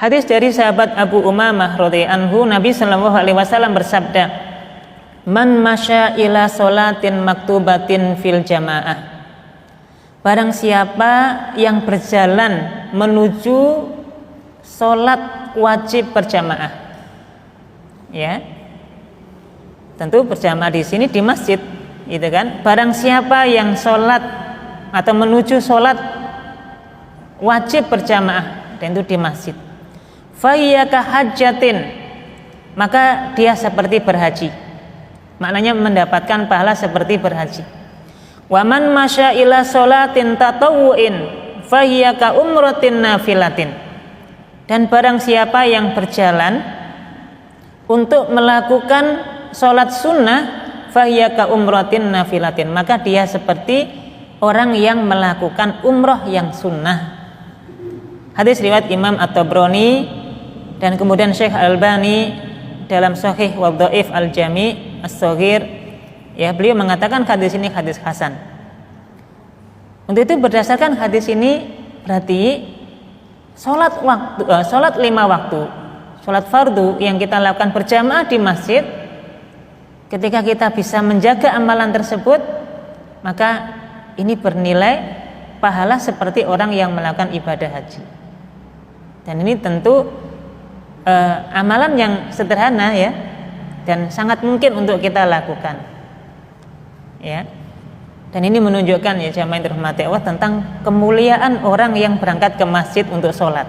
Hadis dari sahabat Abu Umamah radhiyallahu anhu, Nabi sallallahu alaihi wasallam bersabda, "Man masya ila sholatin maktubatin fil jamaah." Barang siapa yang berjalan menuju sholat wajib berjamaah, ya, tentu berjamaah di sini di masjid, gitu kan? Barang siapa yang sholat atau menuju sholat wajib berjamaah, dan itu di masjid, fahiya kahajjatin, maka dia seperti berhaji, maknanya mendapatkan pahala seperti berhaji. Waman masya ila sholatin tatawu'in fahiya ka umratin nafilatin, dan barang siapa yang berjalan untuk melakukan sholat sunnah, fahiya ka umratin nafilatin, maka dia seperti orang yang melakukan umroh yang sunnah. Hadis riwayat Imam At-Tabrani, dan kemudian Syekh Al-Albani dalam Sahih wa Dhaif Al-Jami' As-Shaghir, ya, beliau mengatakan hadis ini hadis hasan. Untuk itu berdasarkan hadis ini berarti sholat 5 waktu, sholat fardu yang kita lakukan berjamaah di masjid, ketika kita bisa menjaga amalan tersebut, maka ini bernilai pahala seperti orang yang melakukan ibadah haji. Dan ini tentu amalan yang sederhana, ya, dan sangat mungkin untuk kita lakukan, ya. Dan ini menunjukkan, ya, jamaah yang dirahmati Allah, tentang kemuliaan orang yang berangkat ke masjid untuk sholat.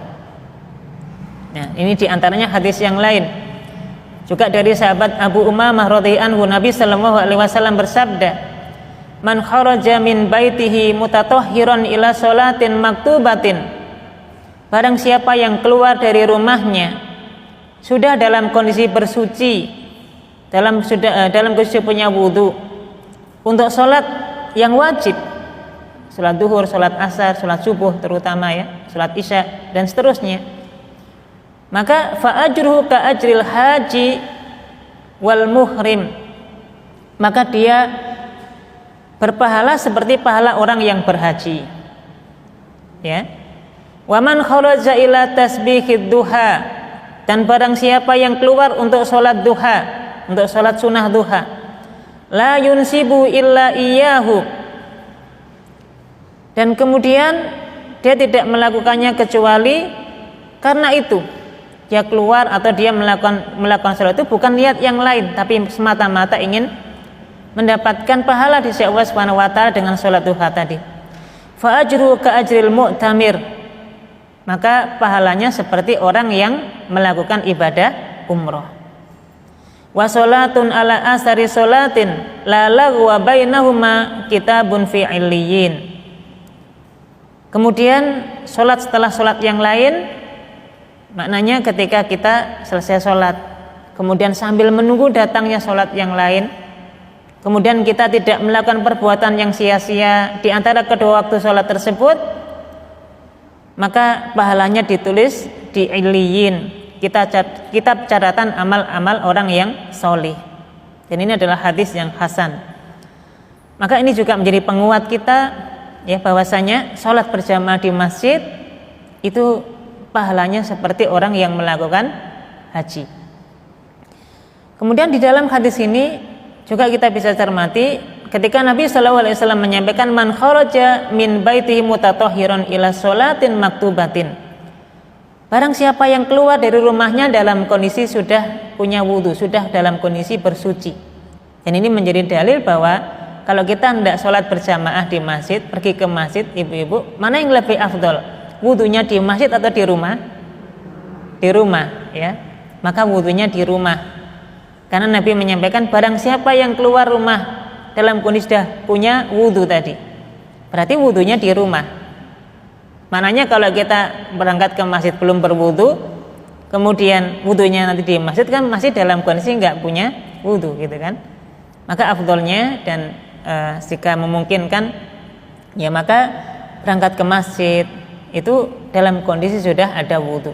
Nah, ini diantaranya hadis yang lain juga dari sahabat Abu Umamah radhiyallahu anhu, Nabi sallallahu alaihi wasallam bersabda, "Man kharaja min baitihi mutatahhiran ila sholatin maktubatin." Barang siapa yang keluar dari rumahnya sudah dalam kondisi bersuci, dalam kondisi punya wudu, untuk sholat yang wajib, sholat duhur, sholat asar, sholat subuh terutama, ya, sholat isya dan seterusnya, maka fa'ajruhu ka ajril haji wal muhrim, maka dia berpahala seperti pahala orang yang berhaji, ya. Waman kharaja ila tasbihid duha, dan barang siapa yang keluar untuk sholat duha, untuk sholat sunnah duha, la yunsibu illa iyyahu, dan kemudian dia tidak melakukannya kecuali karena itu. Dia keluar atau dia melakukan sholat itu bukan niat yang lain, tapi semata-mata ingin mendapatkan pahala di sisi Allah Subhanahu wa taala dengan sholat duha tadi. Fa ajru ka ajril mu'tamir, maka pahalanya seperti orang yang melakukan ibadah umroh. Wa sholatun ala asari sholatin la lagwa bainahuma kitabun fi illiyin. Kemudian sholat setelah sholat yang lain, maknanya ketika kita selesai sholat, kemudian sambil menunggu datangnya sholat yang lain, kemudian kita tidak melakukan perbuatan yang sia-sia di antara kedua waktu sholat tersebut, maka pahalanya ditulis di illiyin, kitab catatan amal-amal orang yang solih. Dan ini adalah hadis yang hasan. Maka ini juga menjadi penguat kita, ya, bahwasanya sholat berjamaah di masjid itu pahalanya seperti orang yang melakukan haji. Kemudian di dalam hadis ini juga kita bisa cermati ketika Nabi SAW menyampaikan, man kharaja min baitihi mutatahhiran ila sholatin maktubatin, barang siapa yang keluar dari rumahnya dalam kondisi sudah punya wudu, sudah dalam kondisi bersuci. Dan ini menjadi dalil bahwa kalau kita hendak sholat berjamaah di masjid, pergi ke masjid, ibu-ibu, mana yang lebih afdol? Wudunya di masjid atau di rumah? Di rumah, ya. Maka wudunya di rumah, karena Nabi menyampaikan barang siapa yang keluar rumah dalam kondisi sudah punya wudu tadi, berarti wudunya di rumah. Maknanya kalau kita berangkat ke masjid belum berwudu, kemudian wudunya nanti di masjid, kan masih dalam kondisi nggak punya wudu, gitu kan. Maka afdolnya dan jika memungkinkan, ya, maka berangkat ke masjid itu dalam kondisi sudah ada wudu.